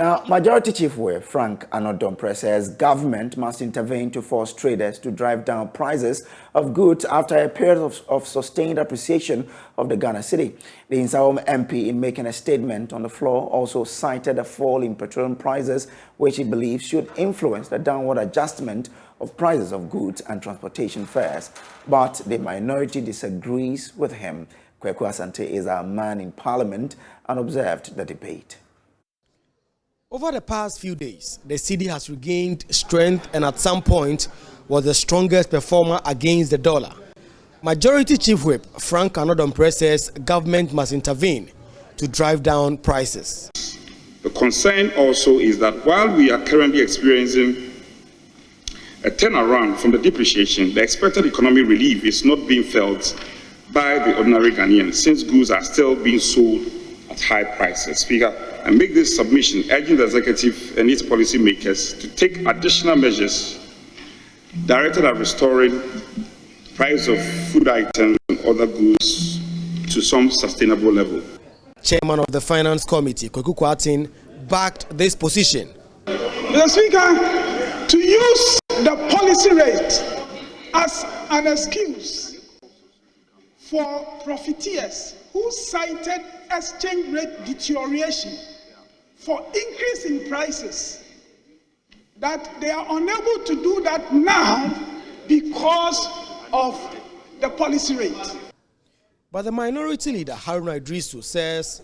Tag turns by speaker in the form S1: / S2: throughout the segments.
S1: Now, Majority Chief Whip Frank Anodompreh says government must intervene to force traders to drive down prices of goods after a period of sustained appreciation of the Ghana cedi. The Insawam MP, in making a statement on the floor, also cited a fall in petroleum prices, which he believes should influence the downward adjustment of prices of goods and transportation fares. But the minority disagrees with him. Kweku Asante is our man in Parliament and observed the debate.
S2: Over the past few days, the cedi has regained strength and at some point was the strongest performer against the dollar. Majority Chief Whip Frank Anodompreh says government must intervene to drive down prices.
S3: The concern also is that while we are currently experiencing a turnaround from the depreciation, the expected economic relief is not being felt by the ordinary Ghanaians since goods are still being sold at high prices. Speaker, I make this submission urging the executive and its policymakers to take additional measures directed at restoring price of food items and other goods to some sustainable level.
S2: Chairman of the Finance Committee, Kojo backed this position.
S4: Mr. Speaker, to use the policy rate as an excuse for profiteers who cited exchange rate deterioration for increase in prices, that they are unable to do that now because of the policy rate.
S2: But the minority leader, Haruna Idrisu, says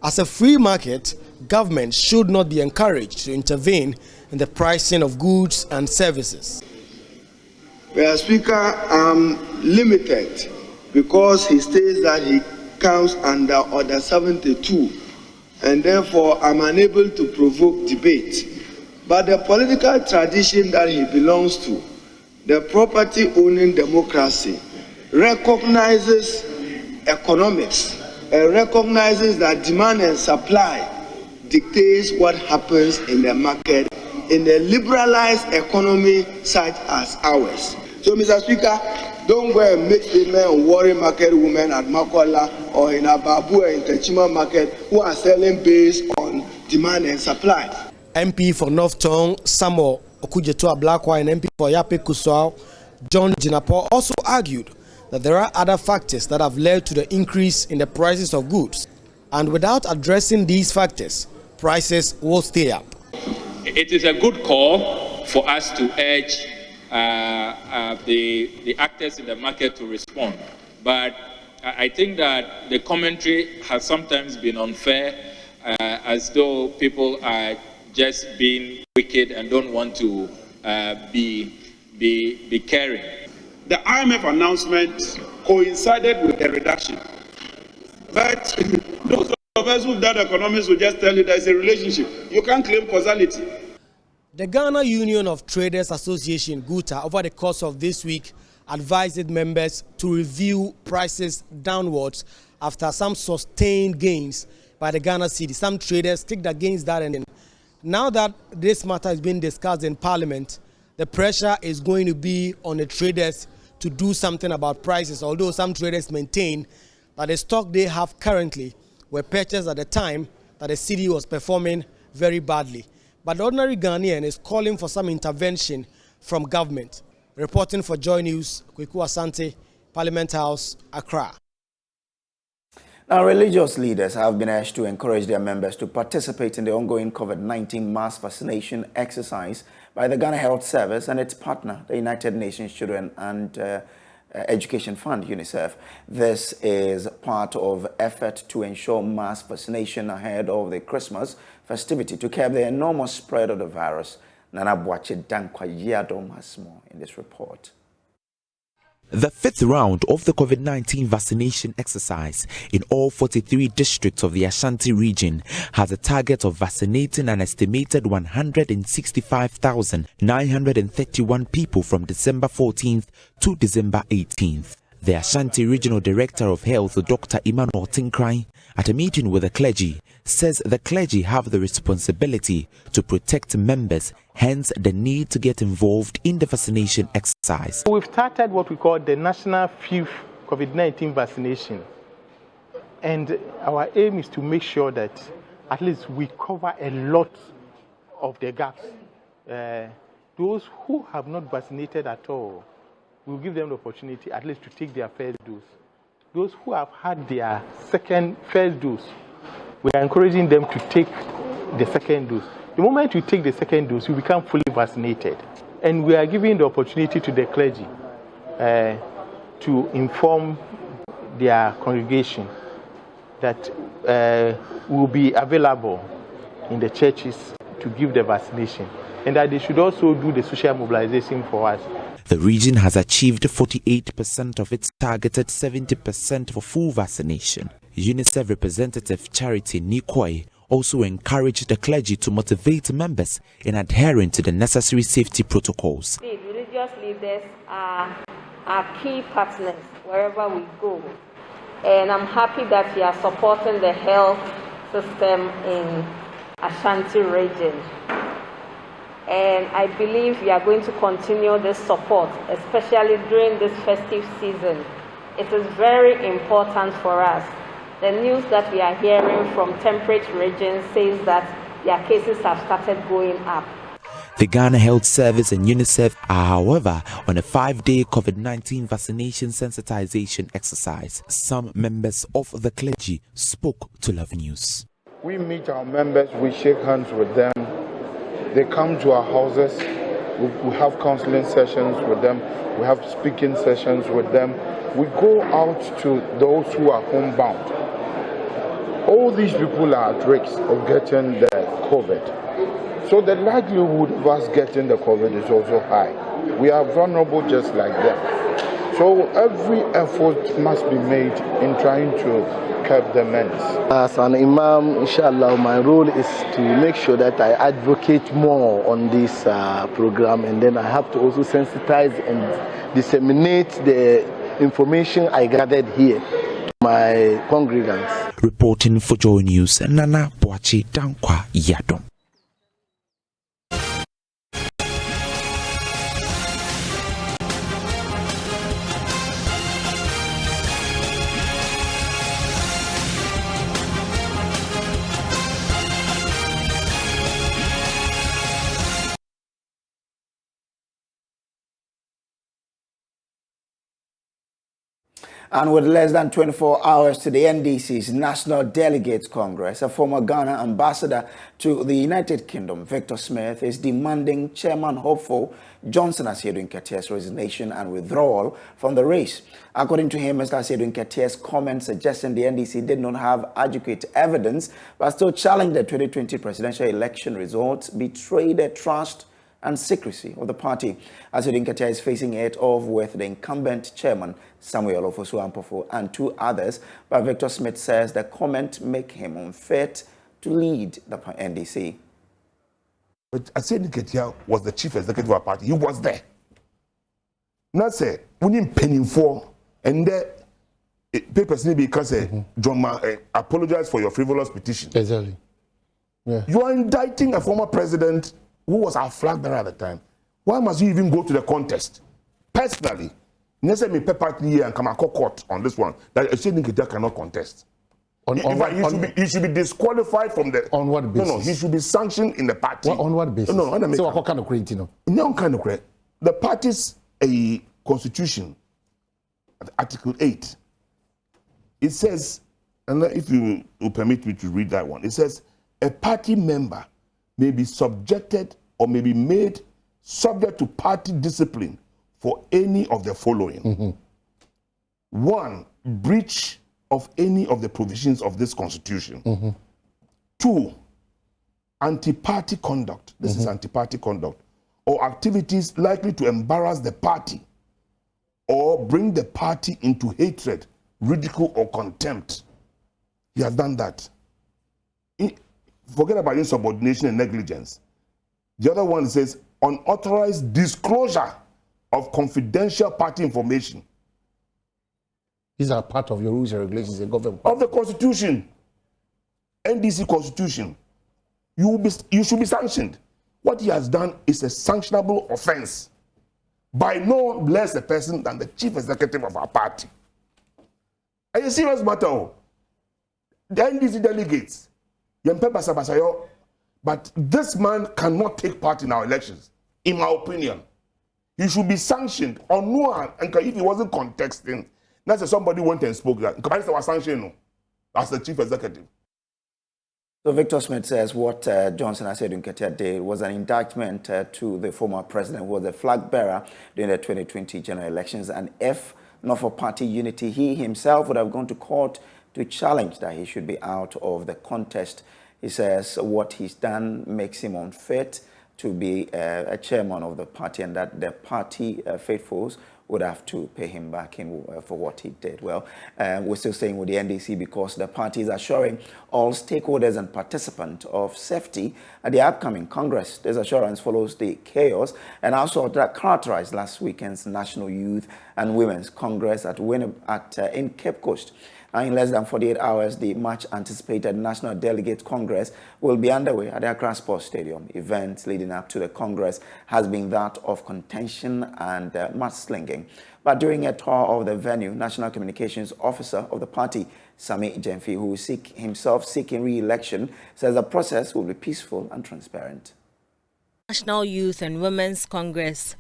S2: as a free market, government should not be encouraged to intervene in the pricing of goods and services.
S5: Mr. Speaker, I'm limited because he states that he comes under Order 72, and therefore I'm unable to provoke debate. But the political tradition that he belongs to, the property-owning democracy, recognizes economics and recognizes that demand and supply dictates what happens in the market in a liberalized economy such as ours. So, Mr. Speaker, don't go and make statement on worry market women at Makola or in Ababu or in Techima market who are selling based on demand and supply.
S2: MP for North Tong, Samuel Okujetua Blakwa, and MP for Yape Kuswao, John Jinapo, also argued that there are other factors that have led to the increase in the prices of goods. And without addressing these factors, prices will stay up.
S6: It is a good call for us to urge the actors in the market to respond. But I think that the commentary has sometimes been unfair, as though people are just being wicked and don't want to be caring.
S3: The IMF announcement coincided with the reduction. But those of us who've done economics will just tell you there's a relationship. You can't claim causality.
S2: The Ghana Union of Traders Association, GUTA, over the course of this week, advised members to review prices downwards after some sustained gains by the Ghana cedi. Some traders kicked against that, and now that this matter is being discussed in Parliament, the pressure is going to be on the traders to do something about prices, although some traders maintain that the stock they have currently were purchased at the time that the cedi was performing very badly. But the ordinary Ghanaian is calling for some intervention from government. Reporting for JoyNews, Kweku Asante, Parliament House, Accra.
S1: Now, religious leaders have been urged to encourage their members to participate in the ongoing COVID-19 mass vaccination exercise by the Ghana Health Service and its partner, the United Nations Children and Education Fund, UNICEF. This is part of effort to ensure mass vaccination ahead of the Christmas festivity to curb the enormous spread of the virus. Nana Boache Dankwa Yadom has more in this report.
S7: The fifth round of the COVID-19 vaccination exercise in all 43 districts of the Ashanti region has a target of vaccinating an estimated 165,931 people from December 14th to December 18th. The Ashanti Regional Director of Health, Dr. Emmanuel Tinkrai, at a meeting with the clergy, says the clergy have the responsibility to protect members, hence the need to get involved in the vaccination exercise.
S8: We've started what we call the National Fifth COVID-19 vaccination, and our aim is to make sure that at least we cover a lot of the gaps. Those who have not vaccinated at all, we'll give them the opportunity at least to take their first dose. Those who have had their first dose, we are encouraging them to take the second dose. The moment you take the second dose, you become fully vaccinated. And we are giving the opportunity to the clergy to inform their congregation that will be available in the churches to give the vaccination, and that they should also do the social mobilization for us.
S7: The region has achieved 48% of its targeted 70% for full vaccination. UNICEF representative Charity Nikoi also encouraged the clergy to motivate members in adhering to the necessary safety protocols.
S9: Religious leaders are our key partners wherever we go. And I'm happy that we are supporting the health system in Ashanti region. And I believe we are going to continue this support, especially during this festive season. It is very important for us. The news that we are hearing from temperate regions says that their cases have started going up.
S7: The Ghana Health Service and UNICEF are, however, on a 5-day COVID-19 vaccination sensitization exercise. Some members of the clergy spoke to Love News.
S10: We meet our members, we shake hands with them. They come to our houses, we have counseling sessions with them, we have speaking sessions with them. We go out to those who are homebound. All these people are at risk of getting the COVID. So the likelihood of us getting the COVID is also high. We are vulnerable just like them. So every effort must be made in trying to curb the menace.
S11: As an imam, inshallah, my role is to make sure that I advocate more on this program, and then I have to also sensitize and disseminate the information I gathered here to my congregants.
S7: Reporting for JoyNews, Nana Boachi Dankwa Yadom.
S1: And with less than 24 hours to the NDC's National Delegates Congress, a former Ghana ambassador to the United Kingdom, Victor Smith, is demanding Chairman hopeful Johnson Asiedu Nketiah's resignation and withdrawal from the race. According to him, Mr. Asiedu Nketiah's comments suggesting the NDC did not have adequate evidence but still challenged the 2020 presidential election results betrayed the trust and secrecy of the party. Asiedu Nketiah is facing it off with the incumbent chairman, Samuel Ofosu-Ampofo, and 2 others, but Victor Smith says the comment make him unfit to lead the NDC.
S12: But Asiedu Nketiah was the chief executive of the party. He was there. Now say, we need penny for, and the papers need because John apologize for your frivolous petition.
S10: Exactly. Yeah.
S12: You are indicting a former president who was our flag bearer at the time. Why must you even go to the contest? Personally, Nese me paper here and come court on this one that Asiedu Nketiah cannot contest. He should be disqualified from the.
S10: On what basis?
S12: No, he should be sanctioned in the party.
S10: On what basis?
S12: No,
S10: so what kind of credit, you know?
S12: No kind of credit. The party's a constitution, Article 8. It says, and if you will permit me to read that one, it says a party member may be subjected or may be made subject to party discipline for any of the following. 1, breach of any of the provisions of this constitution. 2, anti-party conduct. This is anti-party conduct. Or activities likely to embarrass the party or bring the party into hatred, ridicule, or contempt. He has done that. Forget about insubordination and negligence. The other one says unauthorized disclosure of confidential party information.
S10: These are part of your rules and regulations in government.
S12: Of the constitution, NDC constitution. You should be sanctioned. What he has done is a sanctionable offense by no less a person than the chief executive of our party. And a serious matter. The NDC delegates, But this man cannot take part in our elections, in my opinion. He should be sanctioned. Or no, and if he wasn't contesting, that's somebody went and spoke that. Because was sanctioned as the chief executive.
S1: So Victor Smith says what Johnson Asiedu Nketia did was an indictment to the former president who was a flag bearer during the 2020 general elections. And if not for party unity, he himself would have gone to court to challenge that he should be out of the contest. He says what he's done makes him unfit to be a chairman of the party, and that the party faithfuls would have to pay him back in, for what he did. Well, we're still staying with the NDC because the party is assuring all stakeholders and participants of safety at the upcoming Congress. This assurance follows the chaos and also that characterized last weekend's National Youth and Women's Congress in Cape Coast. In less than 48 hours, the much-anticipated National Delegates Congress will be underway at the Accra Sports Stadium. Events leading up to the Congress has been that of contention and mudslinging. But during a tour of the venue, National Communications Officer of the party, Sami Jemfi, who is himself seeking re-election, says the process will be peaceful and transparent.
S13: National Youth and Women's Congress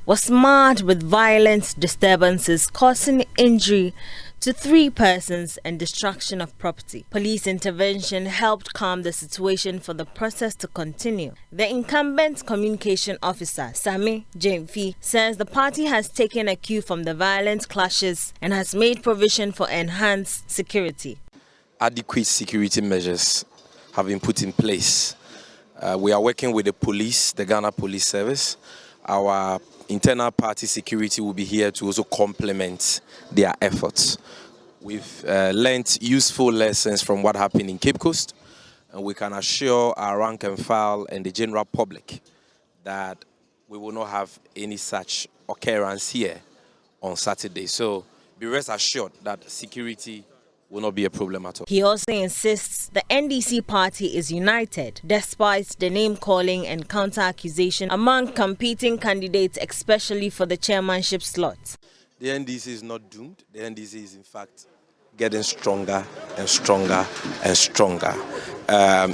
S13: was marred with violent disturbances causing injury to 3 persons and destruction of property. Police intervention helped calm the situation for the process to continue. The incumbent communication officer, Sami Jemfi, says the party has taken a cue from the violent clashes and has made provision for enhanced security.
S14: Adequate security measures have been put in place. We are working with the police, the Ghana Police Service. Our internal party security will be here to also complement their efforts. We've learned useful lessons from what happened in Cape Coast, and we can assure our rank and file and the general public that we will not have any such occurrence here on Saturday. So be rest assured that security will not be a problem at all.
S13: He also insists the NDC party is united despite the name-calling and counter-accusation among competing candidates, especially for the chairmanship slot.
S14: The NDC is not doomed. The NDC is in fact getting stronger and stronger and stronger.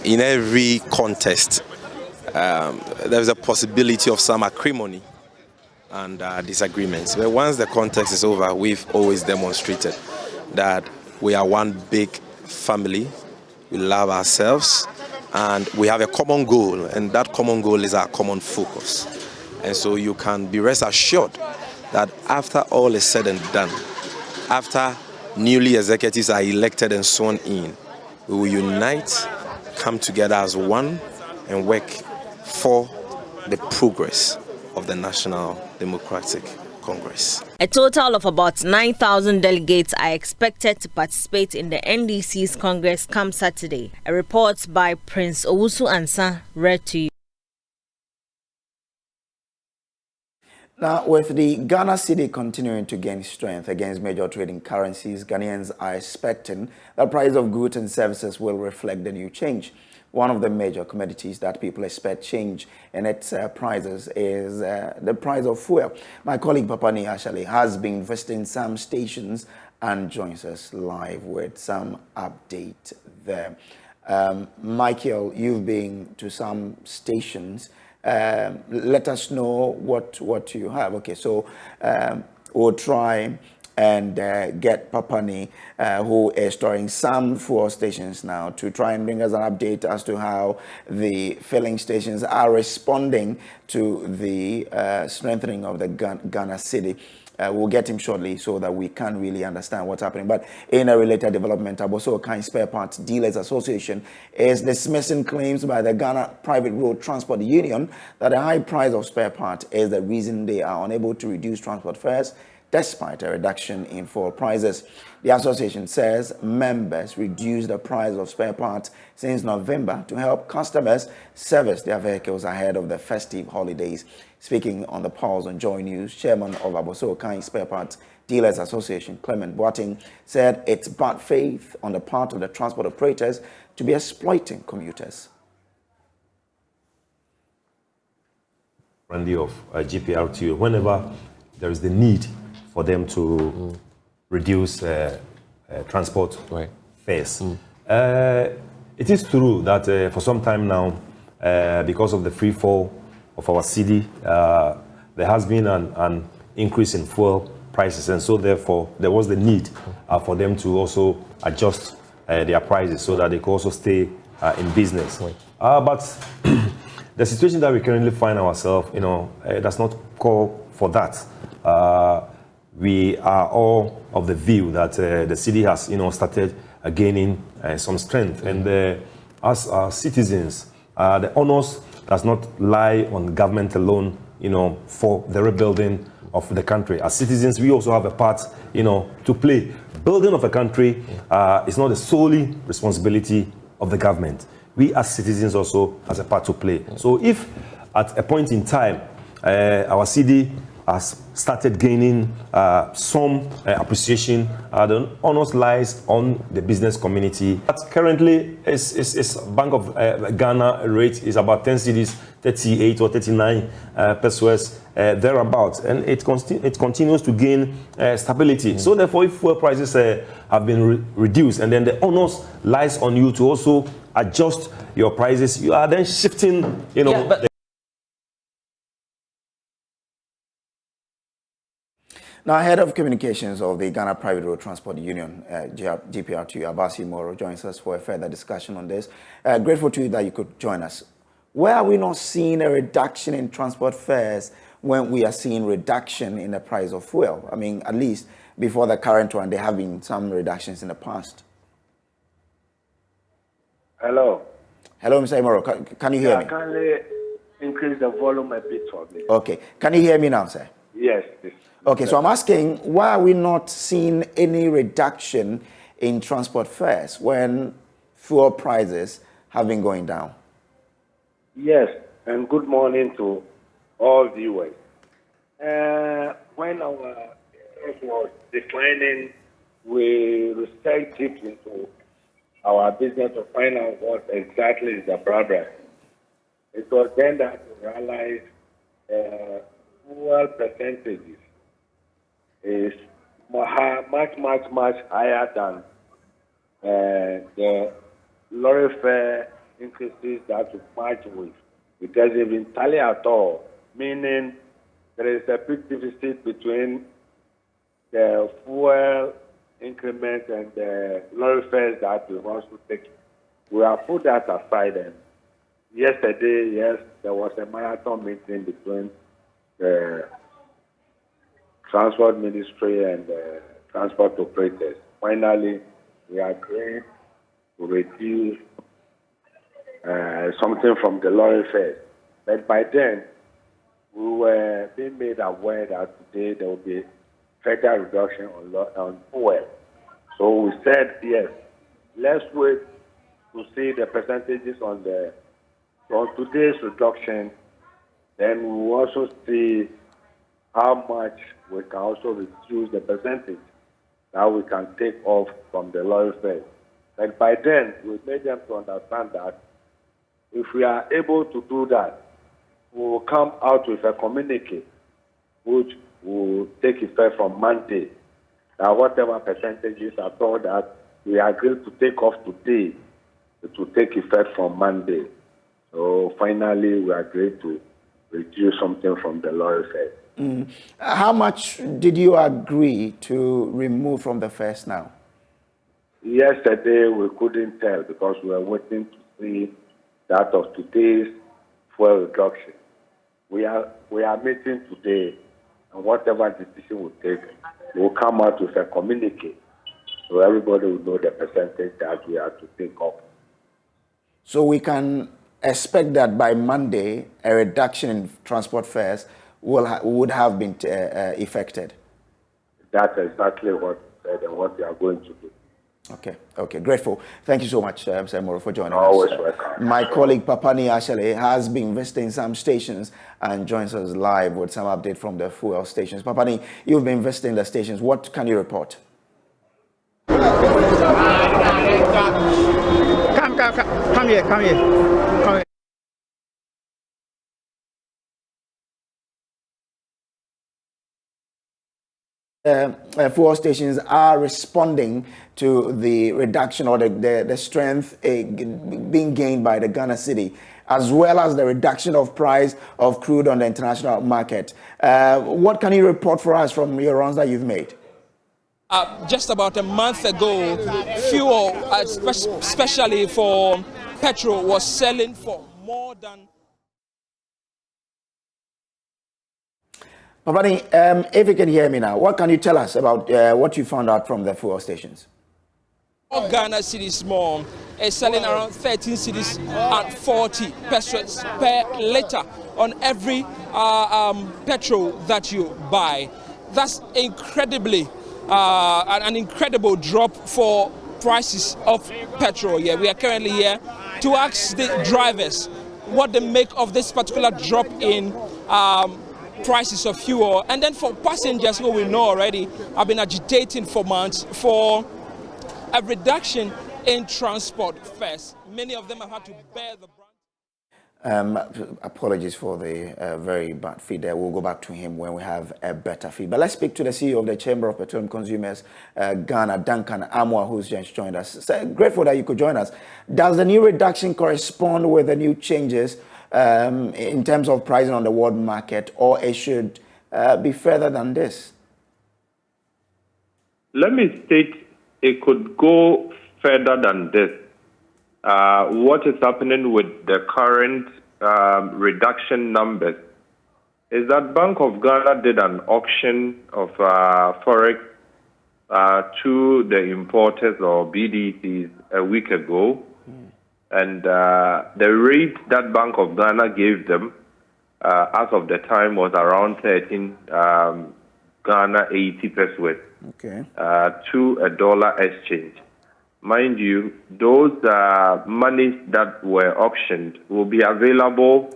S14: In every contest, there's a possibility of some acrimony and disagreements. But once the contest is over, we've always demonstrated that we are one big family, we love ourselves, and we have a common goal, and that common goal is our common focus. And so you can be rest assured that after all is said and done, after newly executives are elected and sworn in, we will unite, come together as one, and work for the progress of the National Democratic Congress.
S13: A total of about 9,000 delegates are expected to participate in the NDC's Congress come Saturday. A report by Prince Owusu Ansa read to you.
S1: Now, with the Ghana cedi continuing to gain strength against major trading currencies, Ghanaians are expecting the price of goods and services will reflect the new change. One of the major commodities that people expect change in its prices is the price of fuel. My colleague Papani Ashali has been visiting some stations and joins us live with some update there. Michael, you've been to some stations. Let us know what you have. Okay, so we'll try and get Papani, who is storing some fuel stations now, to try and bring us an update as to how the filling stations are responding to the strengthening of the Ghana cedi. We'll get him shortly so that we can really understand what's happening. But in a related development, Aboso Okai Spare Parts Dealers Association is dismissing claims by the Ghana Private Road Transport Union that the high price of spare parts is the reason they are unable to reduce transport fares despite a reduction in fuel prices. The association says members reduced the price of spare parts since November to help customers service their vehicles ahead of the festive holidays. Speaking on the pulse on JoyNews, chairman of Aboso Okai Spare Parts Dealers Association, Clement Boating, said it's bad faith on the part of the transport operators to be exploiting commuters.
S15: Randy of GPRTU, whenever there is the need for them to reduce transport fares. It is true that for some time now, because of the free fall of our cedi, there has been an increase in fuel prices, and so therefore there was the need for them to also adjust their prices so that they could also stay in business. But the situation that we currently find ourselves, does not call for that. We are all of the view that the city has, started gaining some strength, and as citizens, the onus does not lie on government alone, for the rebuilding of the country. As citizens, we also have a part, to play. Building of a country is not the solely responsibility of the government. We as citizens also has a part to play. So if at a point in time, our city has started gaining some appreciation, the onus lies on the business community. But currently, Bank of Ghana rate is about 10 cedis, 38 or 39 pesos, thereabouts, and it continues to gain stability. So therefore, if fuel prices have been reduced, and then the onus lies on you to also adjust your prices, you are then shifting,
S1: Now, Head of Communications of the Ghana Private Road Transport Union, GPRT, Abasi Moro, joins us for a further discussion on this. Grateful to you that you could join us. Where are we not seeing a reduction in transport fares when we are seeing reduction in the price of fuel? I mean, at least before the current one, there have been some reductions in the past.
S16: Hello.
S1: Hello, Mr. Moro. Can you hear me?
S16: Kindly increase the volume a bit for me.
S1: Okay. Can you hear me now, sir?
S16: Yes, please.
S1: Okay, so I'm asking, why are we not seeing any reduction in transport fares when fuel prices have been going down?
S16: Yes, and good morning to all viewers. When our health was declining, we researched deep into our business to find out what exactly is the problem. It was then that we realized fuel percentages is much higher than the lorry fare increases that we match with. It doesn't even tally at all, meaning there is a big deficit between the fuel increment and the lorry fares that we want to take. We have put that aside, and yesterday, yes, there was a marathon meeting between the Transport Ministry and transport operators. Finally, we agreed to reduce something from the lorry fares. But by then, we were being made aware that today there will be further reduction on fuel. So we said, yes, let's wait to see the percentages on today's reduction. Then we will also see how much we can also reduce the percentage that we can take off from the lorry fare. And by then, we made them to understand that if we are able to do that, we will come out with a communique which will take effect from Monday. That whatever percentages are told that we agreed to take off today, it will take effect from Monday. So finally, we agreed to reduce something from the lorry fare.
S1: How much did you agree to remove from the fares now?
S16: Yesterday, we couldn't tell because we were waiting to see that of today's fuel reduction. We are meeting today, and whatever decision we take, we'll come out with a communique, so everybody will know the percentage that we have to take off.
S1: So we can expect that by Monday, a reduction in transport fares would have been effected.
S16: That's exactly what we said and what we are going to do.
S1: Okay, grateful. Thank you so much, Mr. Moro, for joining
S16: Always
S1: us.
S16: welcome.
S1: My colleague Papani Ashale has been visiting some stations and joins us live with some update from the fuel stations. Papani, you've been visiting the stations. What can you report?
S17: Come here.
S1: fuel stations are responding to the reduction or the strength being gained by the Ghana cedi, as well as the reduction of price of crude on the international market. What can you report for us from your runs that you've made?
S18: Just about a month ago, fuel, especially for petrol, was selling for more than...
S1: Babani, if you can hear me now, what can you tell us about what you found out from the fuel stations?
S18: Ghana cedis more is selling around 13 cedis and 40 pesos per liter on every petrol that you buy. That's incredibly an incredible drop for prices of petrol. Yeah, we are currently here to ask the drivers what they make of this particular drop in prices of fuel. And then for passengers who we know already have been agitating for months for a reduction in transport fares. Many of them have had to bear the
S1: apologies for the very bad feed there. We'll go back to him when we have a better feed. But let's speak to the CEO of the Chamber of Petroleum Consumers, Ghana, Duncan Amwa, who's just joined us. So grateful that you could join us. Does the new reduction correspond with the new changes in terms of pricing on the world market, or it should be further than this?
S19: Let me state it could go further than this. What is happening with the current reduction numbers is that Bank of Ghana did an auction of forex to the importers or BDCs a week ago. And the rate that Bank of Ghana gave them as of the time was around 13 Ghana 80 pesos to $1 exchange. Mind you, those monies that were auctioned will be available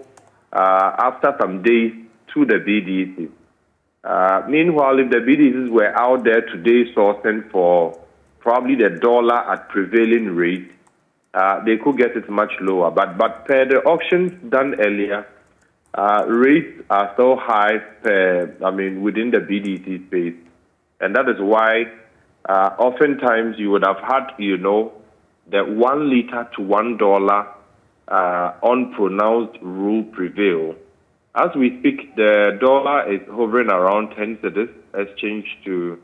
S19: after some days to the BDCs. Meanwhile, if the BDCs were out there today sourcing for probably the dollar at prevailing rate, they could get it much lower. But per the auctions done earlier, rates are so high within the BDC space. And that is why oftentimes you would have had, the 1 liter to $1 unpronounced rule prevail. As we speak, the dollar is hovering around 10 cedis exchange to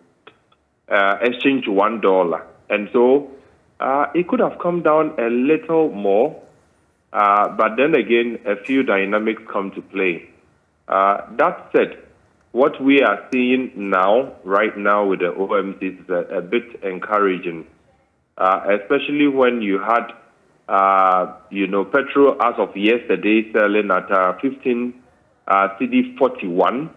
S19: $1. And so it could have come down a little more, but then again, a few dynamics come to play. That said, what we are seeing right now with the OMC is a bit encouraging, especially when you had, petrol as of yesterday selling at 15 CD 41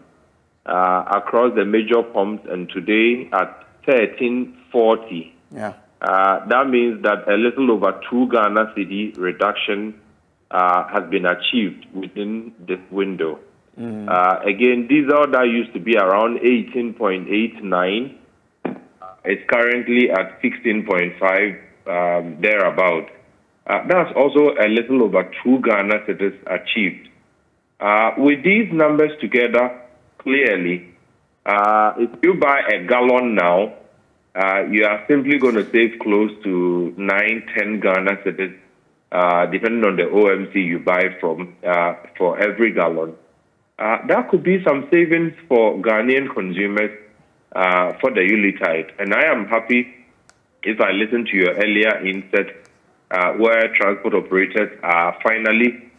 S19: across the major pumps, and today at 13.40.
S1: Yeah.
S19: That means that a little over 2 Ghana cedi reduction has been achieved within this window. Again, diesel that used to be around 18.89 is currently at 16.5 thereabout. That's also a little over 2 Ghana cedis achieved. With these numbers together, clearly, if you buy a gallon now, you are simply going to save close to 9-10 Ghana cedis, depending on the OMC you buy from for every gallon. That could be some savings for Ghanaian consumers for the Ulitide. And I am happy if I listen to your earlier inset where transport operators are finally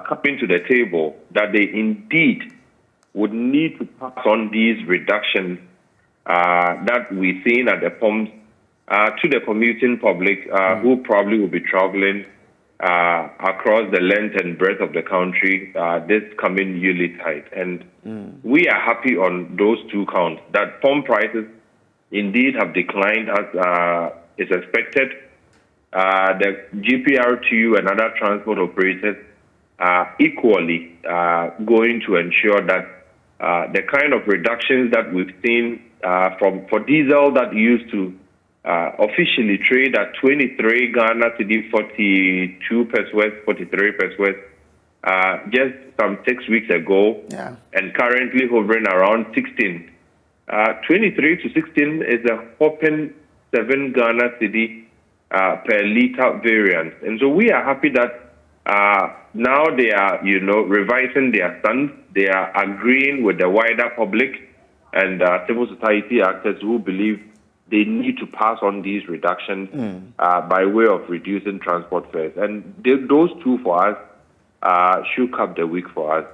S19: coming to the table that they indeed would need to pass on these reductions that we're seeing at the pumps to the commuting public who probably will be traveling across the length and breadth of the country this coming Ulitide. And we are happy on those two counts, that pump prices indeed have declined as is expected. The GPRTU and other transport operators are equally going to ensure that the kind of reductions that we've seen for diesel that used to officially trade at 23 Ghana cedi 42 pesos, 43 pesos, just some 6 weeks ago, and currently hovering around 16 23 to 16 is a whopping 7 Ghana cedi per liter variance. And so we are happy that now they are, revising their stance. They are agreeing with the wider public and civil society actors who believe they need to pass on these reductions by way of reducing transport fares. And those two for us shook up the week for us.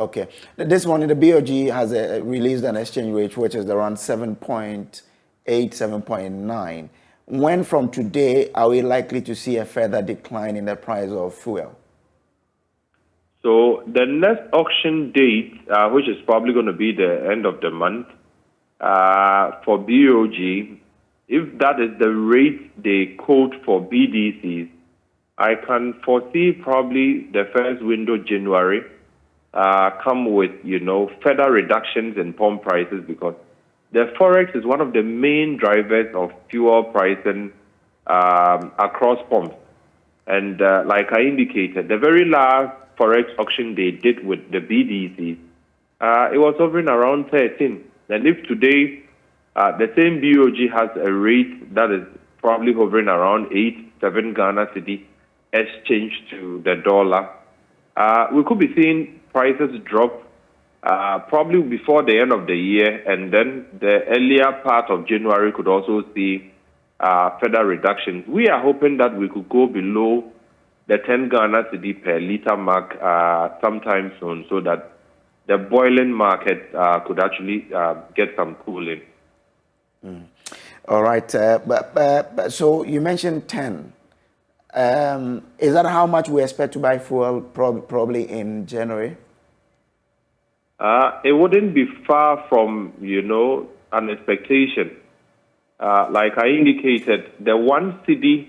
S1: Okay. This morning, the BOG has released an exchange rate which is around 7.8, 7.9. When from today are we likely to see a further decline in the price of fuel?
S19: So the next auction date, which is probably going to be the end of the month, for BOG, if that is the rate they quote for BDCs, I can foresee probably the first window, January, come with, further reductions in pump prices, because the Forex is one of the main drivers of fuel pricing across pumps. And like I indicated, the very last Forex auction they did with the BDC, it was hovering around 13. And if today the same BOG has a rate that is probably hovering around 8, 7 Ghana cedi exchange to the dollar, we could be seeing prices drop probably before the end of the year, and then the earlier part of January could also see further reductions. We are hoping that we could go below the 10 Ghana cedi per liter mark sometime soon, so that the boiling market could actually get some cooling.
S1: All right. So you mentioned 10. Is that how much we expect to buy fuel probably in January?
S19: It wouldn't be far from, an expectation. Like I indicated, the 1 cedi,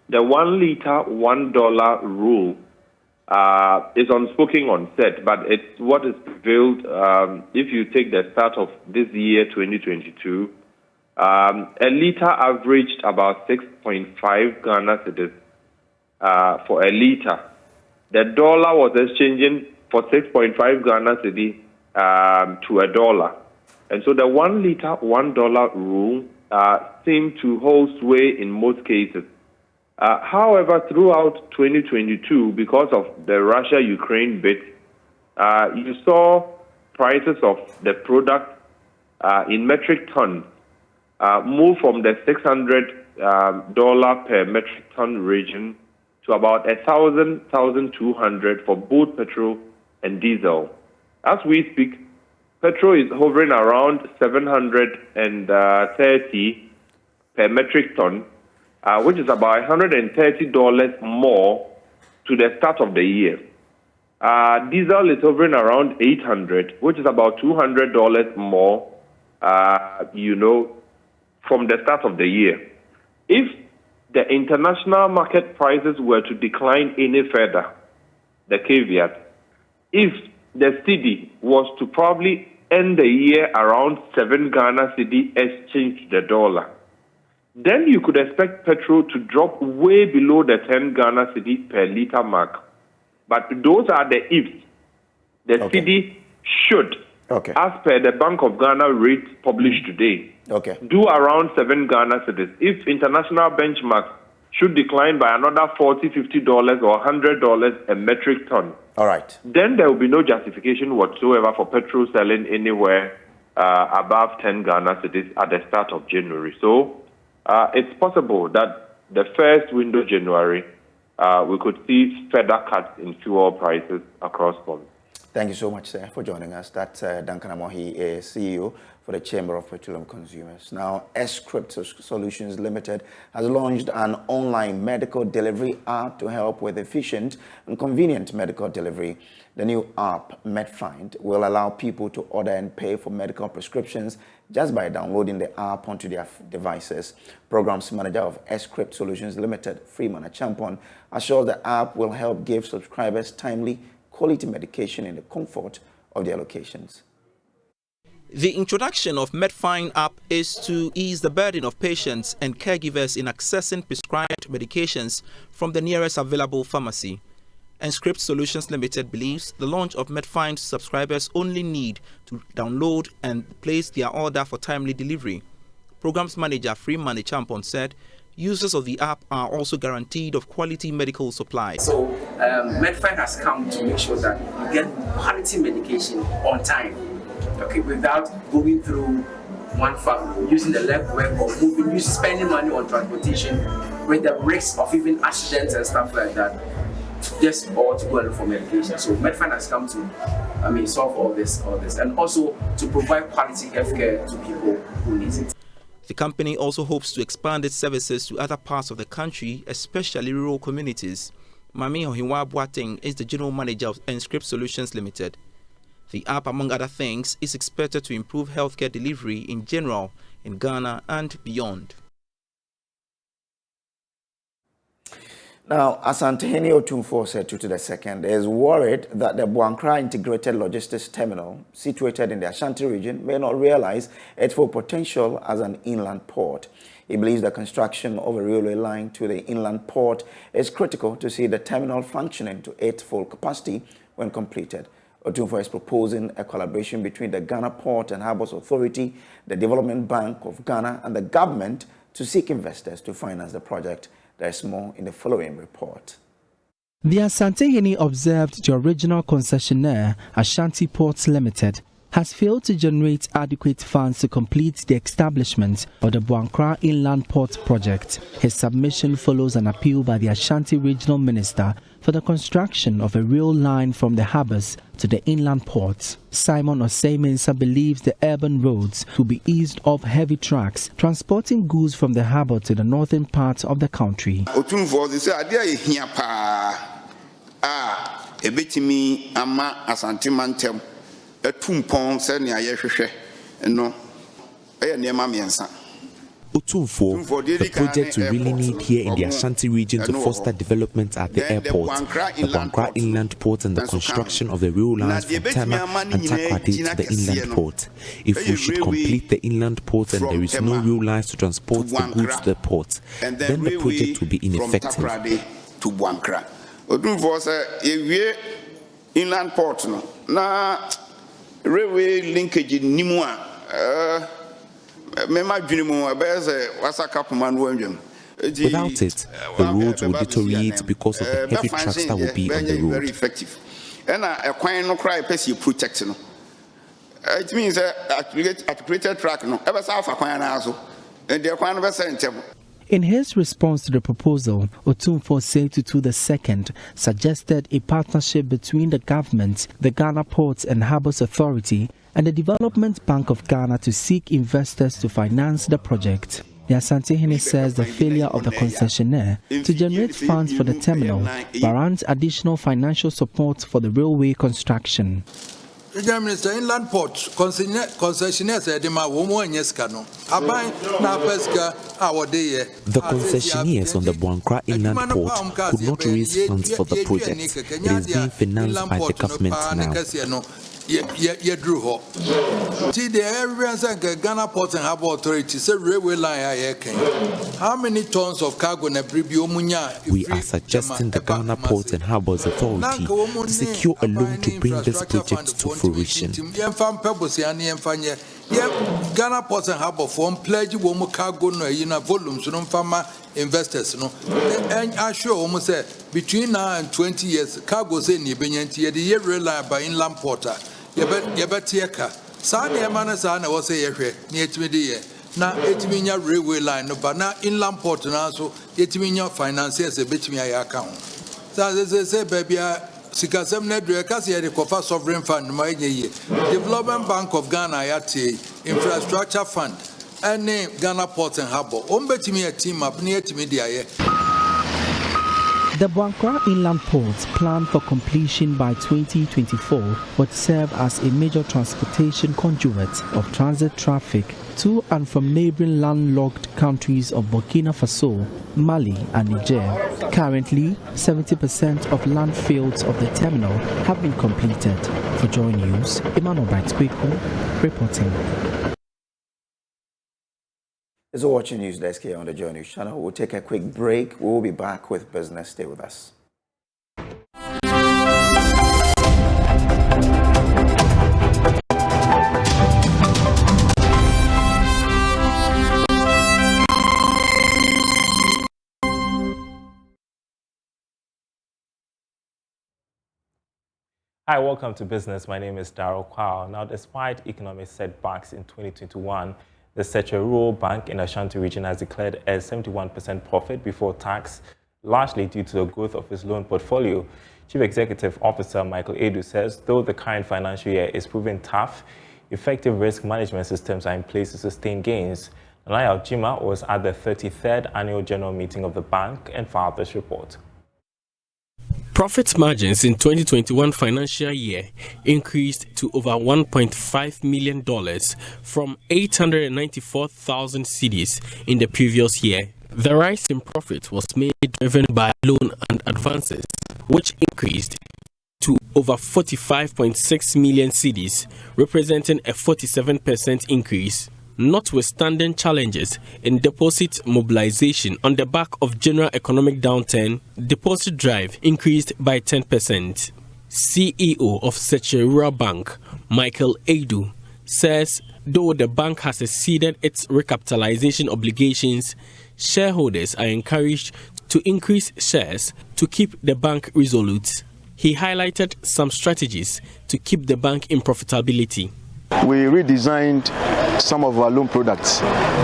S19: the 1 liter, $1 rule is unspoken on set, but it's what is prevailed if you take the start of this year, 2022. A liter averaged about 6.5 Ghana cedis for a liter. The dollar was exchanging for 6.5 Ghana cedi to a dollar. And so the 1 liter, $1 rule seemed to hold sway in most cases. However, throughout 2022, because of the Russia-Ukraine bit, you saw prices of the product in metric tons move from the $600 per metric ton region to about 1,000, 1,200 for both petrol and diesel. As we speak, petrol is hovering around 730 per metric ton, which is about $130 more to the start of the year. Diesel is hovering around 800, which is about $200 more, from the start of the year. If the international market prices were to decline any further, the caveat, if the cedi was to probably end the year around 7 Ghana cedi exchange to the dollar, then you could expect petrol to drop way below the 10 Ghana cedi per liter mark. But those are the ifs. The cedi should, as per the Bank of Ghana rate published today, do around 7 Ghana cedis. If international benchmarks should decline by another $40, $50 or $100 a metric ton, then there will be no justification whatsoever for petrol selling anywhere above 10 Ghana cedis at the start of January. So it's possible that the first window, January, we could see further cuts in fuel prices across pumps.
S1: Thank you so much, sir, for joining us. That's Duncan Amohi, CEO for the Chamber of Petroleum Consumers. Now, S-Script Solutions Limited has launched an online medical delivery app to help with efficient and convenient medical delivery. The new app, MedFind, will allow people to order and pay for medical prescriptions just by downloading the app onto their devices. Programs Manager of S-Script Solutions Limited, Freeman Achampon, assures the app will help give subscribers timely, quality medication in the comfort of their locations.
S20: The introduction of MedFind app is to ease the burden of patients and caregivers in accessing prescribed medications from the nearest available pharmacy. Enscript Solutions Limited believes the launch of Medfine subscribers only need to download and place their order for timely delivery. Programs Manager Freeman Champon said users of the app are also guaranteed of quality medical supplies.
S21: So Medfine has come to make sure that you get quality medication on time, okay, without going through one family, using the legwork of moving, spending money on transportation, with the risk of even accidents and stuff like that, just all to go and look for medication. So Medfine has come to, solve all this, and also to provide quality healthcare to people who need it.
S20: The company also hopes to expand its services to other parts of the country, especially rural communities. Mami Ohinwa Boateng is the general manager of Enscript Solutions Limited. The app, among other things, is expected to improve healthcare delivery in general in Ghana and beyond.
S1: Now, Asantehene Otumfuo Setutu II is worried that the Buankra Integrated Logistics Terminal, situated in the Ashanti region, may not realize its full potential as an inland port. He believes the construction of a railway line to the inland port is critical to see the terminal functioning to its full capacity when completed. Otumfuo is proposing a collaboration between the Ghana Port and Harbours Authority, the Development Bank of Ghana, and the government to seek investors to finance the project. There is more in the following report.
S22: The Asantehene observed the original concessionaire, Ashanti Ports Limited, has failed to generate adequate funds to complete the establishment of the Buankra Inland Port project. His submission follows an appeal by the Ashanti Regional Minister for the construction of a rail line from the harbours to the inland ports. Simon Osei-Mensah believes the urban roads will be eased off heavy trucks transporting goods from the harbour to the northern part of the country.
S7: Otumfuo, the project we really need here in the Ashanti region to foster development at the airport, the Buankra Inland Port, and the construction of the rail lines from Tama and Takoradi to the inland port. If we should complete the inland port and there is no rail lines to transport the goods to the port, then the project will be ineffective.
S23: Inland port na railway linkage nimua
S7: Without it, the roads will deteriorate because of the heavy trucks that will be on the road.
S23: And a coin no cry pessy protecting. It means at greater track no ever south a coin also, and the coin was sent.
S22: In his response to the proposal, Otumfuo Setutu II suggested a partnership between the government, the Ghana Ports and Harbours Authority, and the Development Bank of Ghana to seek investors to finance the project. The Asantehene says the failure of the concessionaire to generate funds for the terminal warrants additional financial support for the railway construction.
S24: The Minister, inland port concessionaire said the
S7: concessionaires on the Buankra Inland Port could not raise funds for the project. It is being financed by the government now.
S24: See the areas and Ghana Port and Harbour Authority say railway line. How many tons of cargo na munya?
S7: We are suggesting the Ghana Port and Harbours Authority to secure a loan to bring this project to fruition.
S24: Ghana Port and Harbour form pledge womu cargo no yina volumes no farmer investors no. And I sure almost say between now and 20 years cargo say ni benyanti the year rail line by inland porter. Yebetieka. Sani Emana Sana was a year near to me. Now, Etiminia railway line, but now inland port and also Etiminia financiers a bit me account. So they say, baby, Sikasem Nedrekasi had a Kofa Sovereign Fund, my Development Bank of Ghana, Infrastructure Fund, and name Ghana Port and Harbour. Bet me a team up near to me, dear.
S22: The Buankra Inland Port, planned for completion by 2024, would serve as a major transportation conduit of transit traffic to and from neighboring landlocked countries of Burkina Faso, Mali and Niger. Currently, 70% of landfills of the terminal have been completed. For JoyNews, Emmanuel Bright-Kweku reporting.
S1: This is watching News Desk here on the JoyNews channel. We'll take a quick break. We'll be back with business. Stay with us.
S3: Hi, welcome to Business. My name is Darryl Kwao. Now, despite economic setbacks in 2021, the Central Rural Bank in Ashanti region has declared a 71% profit before tax, largely due to the growth of its loan portfolio. Chief Executive Officer Michael Edu says, though the current financial year is proving tough, effective risk management systems are in place to sustain gains. Nanaya Ojima was at the 33rd Annual General Meeting of the bank and filed this report.
S4: Profit margins in 2021 financial year increased to over $1.5 million from 894,000 cedis in the previous year. The rise in profit was mainly driven by loan and advances, which increased to over 45.6 million cedis, representing a 47% increase. Notwithstanding challenges in deposit mobilization on the back of general economic downturn, deposit drive increased by 10%. CEO of Central Rural Bank, Michael Edu, says though the bank has exceeded its recapitalization obligations, shareholders are encouraged to increase shares to keep the bank resolute. He highlighted some strategies to keep the bank in profitability.
S11: We redesigned some of our loan products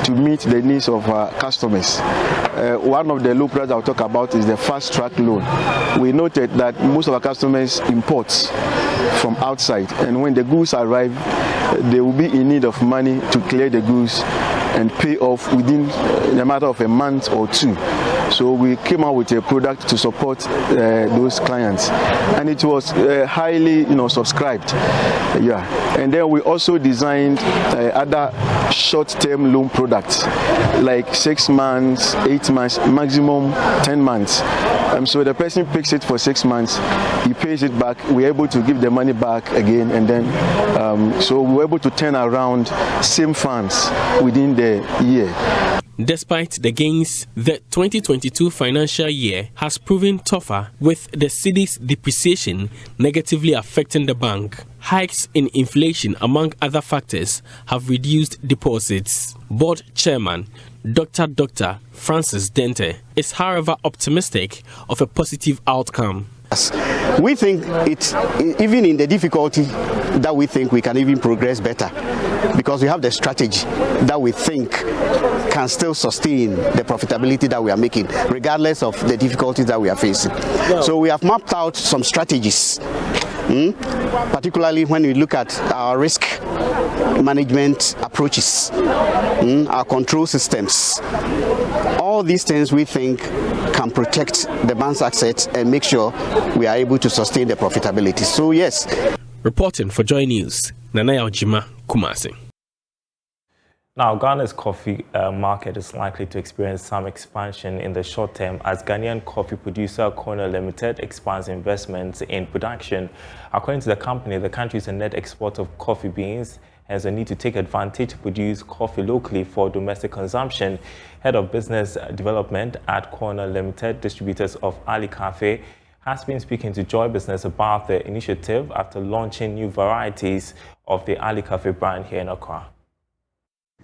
S11: to meet the needs of our customers. One of the loan products I'll talk about is the fast track loan. We noted that most of our customers import from outside, and when the goods arrive, they will be in need of money to clear the goods and pay off within a matter of a month or two. So we came out with a product to support those clients, and it was highly, subscribed. Yeah, and then we also designed other short-term loan products, like 6 months, 8 months, maximum 10 months. So the person picks it for 6 months, he pays it back. We're able to give the money back again, and then so we're able to turn around same funds within the year.
S4: Despite the gains, the 2022 financial year has proven tougher, with the cedi's depreciation negatively affecting the bank. Hikes in inflation, among other factors, have reduced deposits. Board Chairman Dr. Francis Dente is, however, optimistic of a positive outcome.
S5: We think it's even in the difficulty that we think we can even progress better, because we have the strategy that we think can still sustain the profitability that we are making, regardless of the difficulties that we are facing. So we have mapped out some strategies, particularly when we look at our risk management approaches, our control systems. All these things we think can protect the bank's assets and make sure we are able to sustain the profitability. So yes.
S4: Reporting for JoyNews, Nanaya Ojima, Kumasi.
S3: Now, Ghana's coffee market is likely to experience some expansion in the short term as Ghanaian coffee producer Kojo Limited expands investments in production. According to the company, the country is a net exporter of coffee beans, hence the need to take advantage to produce coffee locally for domestic consumption. Head of Business Development at Kojo Limited, distributors of Ali Cafe, has been speaking to Joy Business about the initiative after launching new varieties of the Ali Cafe brand here in Accra.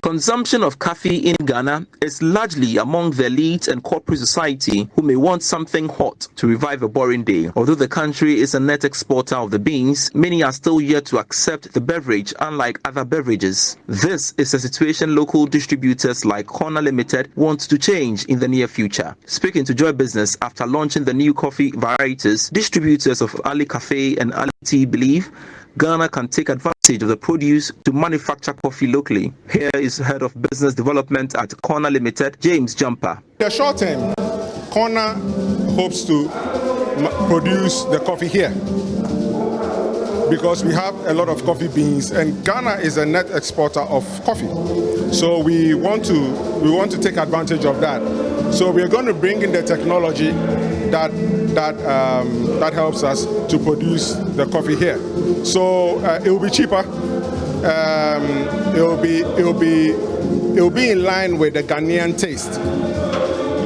S6: Consumption of coffee in Ghana is largely among the elite and corporate society who may want something hot to revive a boring day. Although the country is a net exporter of the beans, many are still yet to accept the beverage, unlike other beverages. This is a situation local distributors like Kojo Limited want to change in the near future. Speaking to Joy Business after launching the new coffee varieties, distributors of Ali Cafe and Ali Tea believe Ghana can take advantage of the produce to manufacture coffee locally. Here is Head of Business Development at Kojo Limited, James Jumper.
S25: In the short term, Kojo hopes to produce the coffee here because we have a lot of coffee beans, and Ghana is a net exporter of coffee. So we want to take advantage of that. So we are going to bring in the technology that helps us to produce the coffee here. So it will be cheaper. It will be in line with the Ghanaian taste.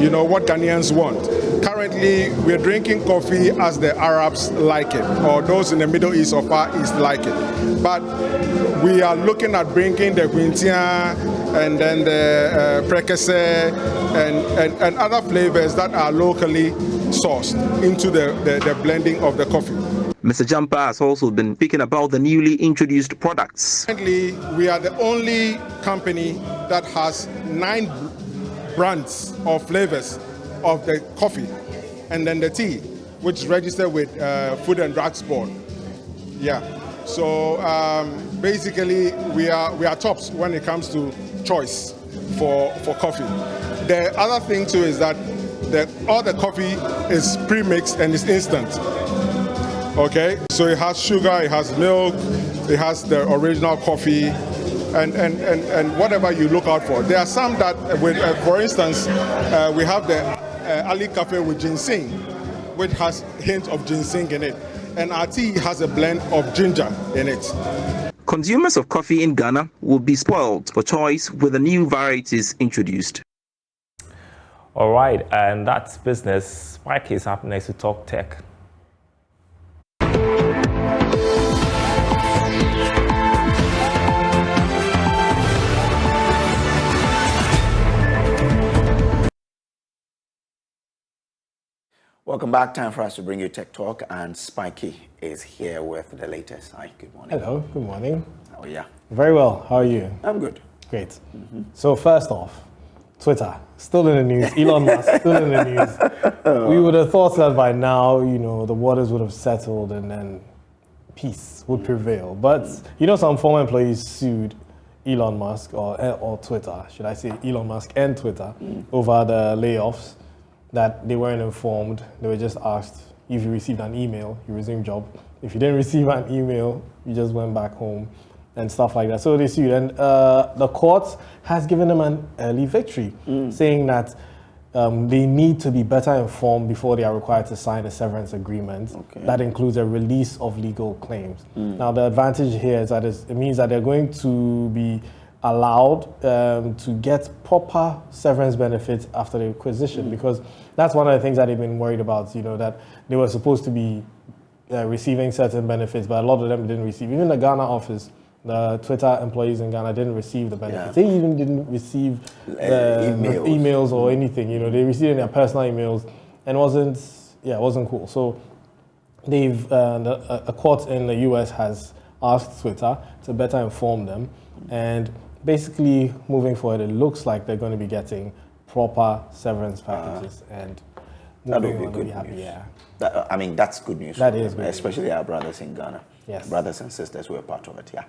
S25: You know what Ghanaians want. Currently, we're drinking coffee as the Arabs like it, or those in the Middle East or Far East like it. But we are looking at bringing the Quintia and then the Prekese and other flavors that are locally sourced into the blending of the coffee.
S6: Mr. Jampa has also been speaking about the newly introduced products.
S25: Currently, we are the only company that has 9 brands or flavors of the coffee and then the tea, which is registered with Food and Drugs Board. Yeah. So basically, we are tops when it comes to choice for coffee. The other thing too is that all the coffee is pre-mixed and it's instant. Okay, so it has sugar, it has milk, it has the original coffee, and whatever you look out for. There are some that, for instance, we have the Ali Cafe with ginseng, which has hints of ginseng in it, and our tea has a blend of ginger in it.
S6: Consumers of coffee in Ghana will be spoiled for choice with the new varieties introduced.
S3: All right, and that's business. Spike is up next to Talk Tech.
S1: Welcome back. Time for us to bring you Tech Talk, and Spikey is here with the latest. Hi, good morning.
S2: Hello, good morning.
S1: Oh, yeah.
S2: Very well. How are you?
S1: I'm good.
S2: Great. So first off, Twitter, still in the news. Elon Musk, still in the news. We would have thought that by now, you know, the waters would have settled and then peace would prevail. But, you know, some former employees sued Elon Musk, or Twitter, should I say Elon Musk and Twitter, over the layoffs, that they weren't informed. They were just asked, if you received an email, you resumed job. If you didn't receive an email, you just went back home and stuff like that. So they sued, and the court has given them an early victory, saying that they need to be better informed before they are required to sign a severance agreement. That includes a release of legal claims. Now, the advantage here is that it means that they're going to be allowed to get proper severance benefits after the acquisition, because that's one of the things that they've been worried about, you know, that they were supposed to be receiving certain benefits, but a lot of them didn't receive. Even the Ghana office, the Twitter employees in Ghana didn't receive the benefits. They even didn't receive emails or anything, you know, they received in their personal emails, and it wasn't cool. So they've, a court in the US has asked Twitter to better inform them, and basically moving forward, it looks like they're going to be getting proper severance packages, and
S1: that would be good news.
S2: Yeah.
S1: I mean, that's good news.
S2: That is good
S1: especially
S2: news.
S1: Our brothers in Ghana.
S2: Yes.
S1: Brothers and sisters who are part of it, yeah.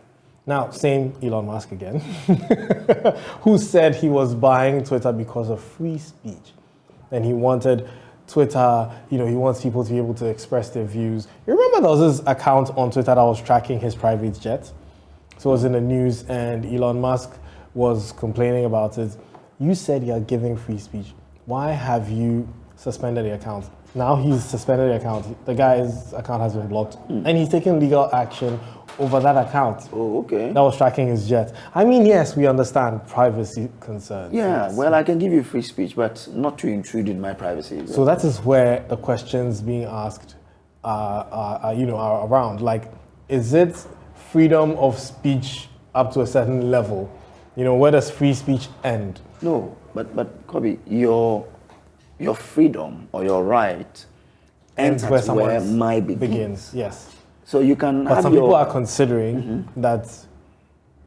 S2: Now, same Elon Musk again, who said he was buying Twitter because of free speech. And he wanted Twitter, you know, he wants people to be able to express their views. You remember there was this account on Twitter that was tracking his private jet? So it was in the news, and Elon Musk was complaining about it. You said you're giving free speech. Why have you suspended the account? Now he's suspended the account. The guy's account has been blocked, and he's taking legal action over that account.
S1: Oh, okay.
S2: That was tracking his jet. I mean, yes, we understand privacy concerns.
S1: Yeah,
S2: yes.
S1: well, I can give you free speech, but not to intrude in my privacy.
S2: So that is where the questions being asked are around. Like, is it freedom of speech up to a certain level? You know, where does free speech end?
S1: No, but Kobe, your freedom or your right ends where mine begins.
S2: Yes.
S1: So you can.
S2: But some people are considering that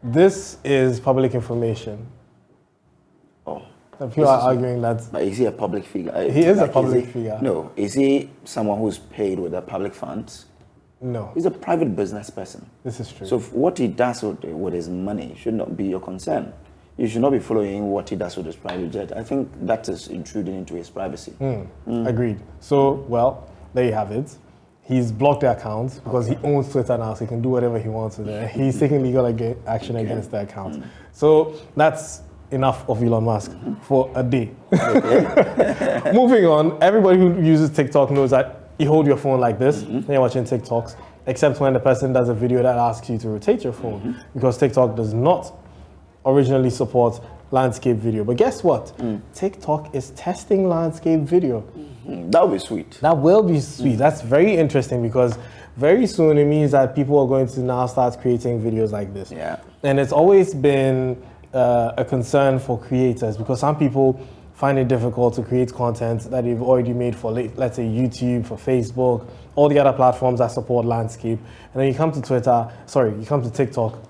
S2: this is public information.
S1: Oh.
S2: Some people are arguing that.
S1: But is he a public figure?
S2: He is a public figure.
S1: No. Is he someone who's paid with the public funds?
S2: No.
S1: He's a private business person.
S2: This is true.
S1: So what he does with his money should not be your concern. You should not be following what he does with his private jet. I think that is intruding into his privacy.
S2: Agreed. So, well, there you have it. He's blocked the account because he owns Twitter now, so he can do whatever he wants with it. He's taking legal action against the account. So that's enough of Elon Musk for a day. Moving on, everybody who uses TikTok knows that you hold your phone like this when you're watching TikToks, except when the person does a video that asks you to rotate your phone, because TikTok does not originally support landscape video. But guess what? TikTok is testing landscape video.
S1: That will be sweet.
S2: That will be sweet. That's very interesting, because very soon it means that people are going to now start creating videos like this.
S1: Yeah.
S2: And it's always been a concern for creators, because some people find it difficult to create content that you've already made for, let's say, YouTube, for Facebook, all the other platforms that support landscape. And then you come to TikTok,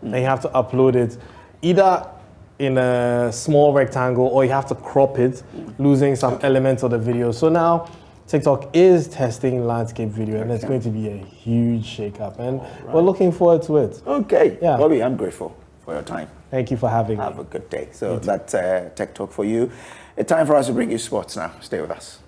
S2: and you have to upload it either in a small rectangle or you have to crop it, losing some elements of the video. So now TikTok is testing landscape video, and it's going to be a huge shake-up, and we're looking forward to it.
S1: Okay.
S2: Yeah.
S1: Bobby, I'm grateful for your time.
S2: Thank you for having me.
S1: Have a good day. So that's Tech Talk for you. It's time for us to bring you sports now. Stay with us.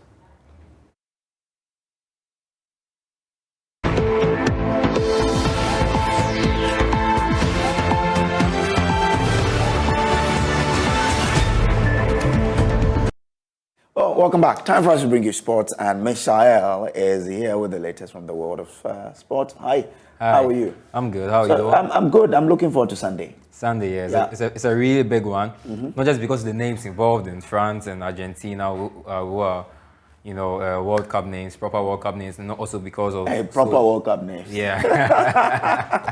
S1: Well, welcome back. Time for us to bring you sports, and Mishael is here with the latest from the world of sports. Hi. How are you?
S8: I'm good. How are you?
S1: I'm good. I'm looking forward to Sunday.
S8: Sunday, yeah. It's a really big one. Not just because of the names involved in France and Argentina, who are, World Cup names, proper World Cup names, and also because of
S1: proper World Cup names.
S8: Yeah.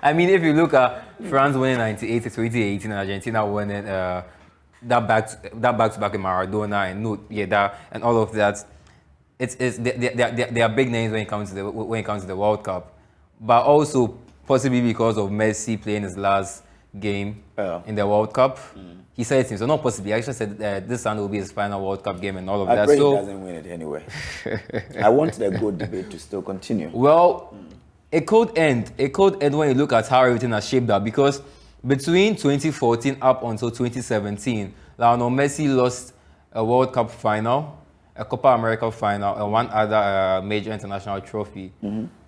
S8: I mean, if you look at France winning 98 to 2018 and Argentina winning that back to back in Maradona and all of that, they are big names when it comes to the World Cup, but also possibly because of Messi playing his last game in the World Cup. He said it himself, not possibly. He actually said this Sunday will be his final World Cup game and all of that.
S1: I pray he doesn't win it anyway. I want the good debate to still continue.
S8: Well, it could end when you look at how everything has shaped up, because between 2014 up until 2017, Lionel Messi lost a World Cup final, a Copa America final, and one other major international trophy.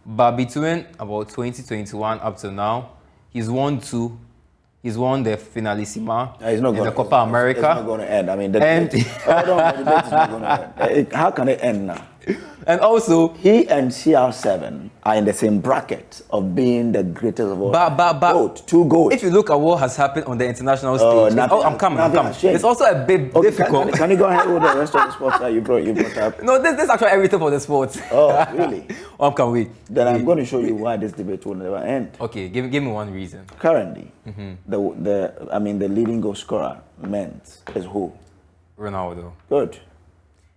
S8: But between about 2021 up to now, he's won two. He's won the Finalissima in the Copa America.
S1: It's not going to end. I mean, the debate is not going to end. How can it end now?
S8: And also,
S1: he and CR7 are in the same bracket of being the greatest of all.
S8: But
S1: two goals.
S8: If you look at what has happened on the international stage, I'm coming. It's also a bit difficult.
S1: Can you go ahead with the rest of the sports that you brought up?
S8: No, this is actually everything for the sports.
S1: Oh, really?
S8: Can we?
S1: Then I'm going to show you why this debate will never end.
S8: Okay, give me one reason.
S1: Currently, the leading goal scorer men's is who?
S8: Ronaldo.
S1: Good.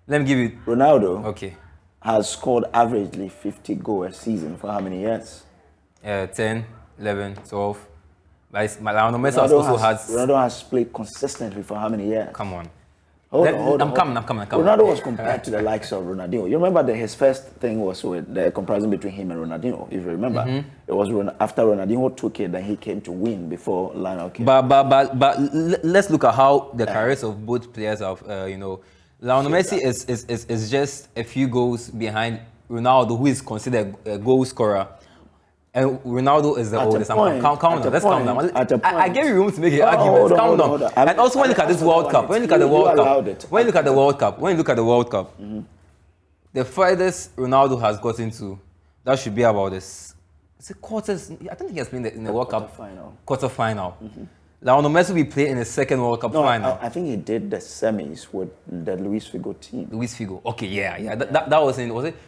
S8: Let me give you
S1: Ronaldo.
S8: Okay.
S1: Has scored averagely 50 goals a season for how many years?
S8: 10, 11, 12. But Lionel Messi
S1: Ronaldo has played consistently for how many years?
S8: Come on.
S1: Hold on.
S8: I'm coming.
S1: Ronaldo was compared to the likes of Ronaldinho. You remember that his first thing was with the comparison between him and Ronaldinho, if you remember. It was after Ronaldinho took it, then he came to win before Lionel came.
S8: But let's look at how the careers of both players have, Lionel Messi is just a few goals behind Ronaldo, who is considered a goal scorer. And Ronaldo is the oldest. Calm down. Let's calm down. I gave you room to make an argument. Calm down. And also, when you look at this World Cup, when you look at the World Cup, the furthest Ronaldo has gotten to, that should be about this. It's a quarters. I don't think he has played in the World Cup quarterfinal. Lionel Messi will be playing in the second World Cup final.
S1: I think he did the semis with the Luis Figo team.
S8: Luis Figo. Okay, yeah. That was it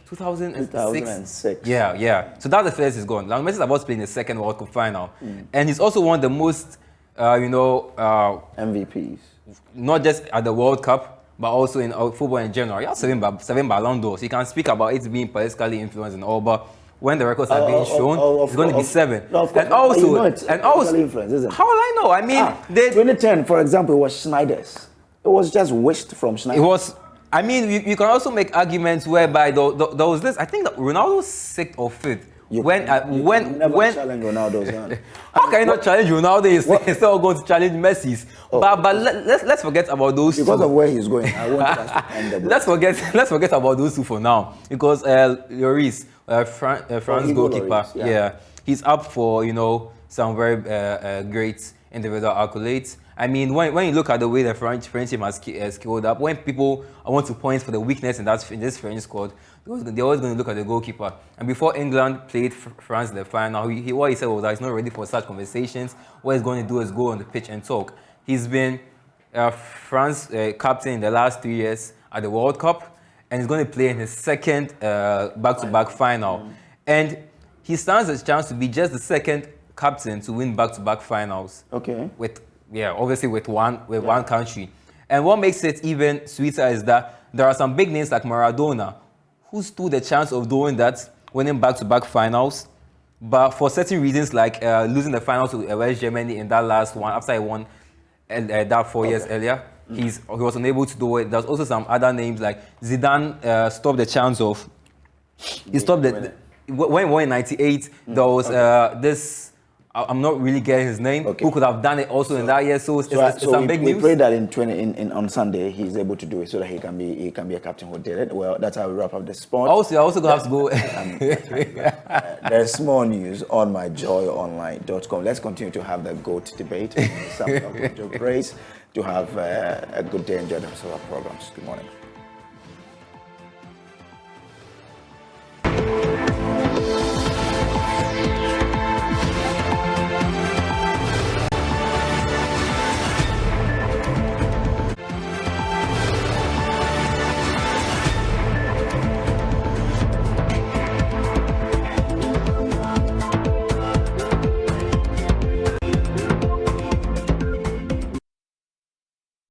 S8: 2006?
S1: 2006.
S8: Yeah. So that's the first is gone. Lionel Messi is about to play in the second World Cup final. And he's also one of the most,
S1: MVPs.
S8: Not just at the World Cup, but also in football in general. He has seven Ballon d'Ors. You can speak about it being politically influenced and all, but when the records are being shown, it's going to be 7.
S1: And also, influence, isn't it?
S8: How will I know? I mean,
S1: 2010, for example, it was Schneider's. It was just wished from Schneider.
S8: It was. I mean, you can also make arguments whereby there was this. I think that Ronaldo's 6th or 5th.
S1: When challenge Ronaldo's hand.
S8: How can you not challenge Ronaldo? He's still going to challenge Messi's. But let's forget about those two.
S1: Because of where he's going, I want us to end the
S8: let's forget about those two for now. Because Lloris, France goalkeeper, he's up for some very great individual accolades. I mean, when you look at the way the French team has scaled up, when people want to point for the weakness in this French squad, they're always going to look at the goalkeeper. And before England played France in the final, what he said was that he's not ready for such conversations. What he's going to do is go on the pitch and talk. He's been France captain in the last 3 years at the World Cup, and he's going to play in his second back-to-back final. And he stands a chance to be just the second captain to win back-to-back finals.
S1: Okay.
S8: Obviously with one country. And what makes it even sweeter is that there are some big names like Maradona who stood a chance of doing that, winning back-to-back finals. But for certain reasons, like losing the final to West Germany in that last one, after he won that 4 years earlier, he was unable to do it. There's also some other names like Zidane stopped the chance of. He stopped the when he won in '98. There was this. I'm not really getting his name. Who could have done it also in that year? So it's some big news.
S1: We pray that on Sunday he's able to do it so that he can be a captain who did it. Well, that's how we wrap up the sport.
S8: Also, I also have to go.
S1: There's more news on my JoyOnline.com. Let's continue to have the GOAT debate. Some of Kojo praise. To have a good day. Enjoy themselves our programs. Good morning.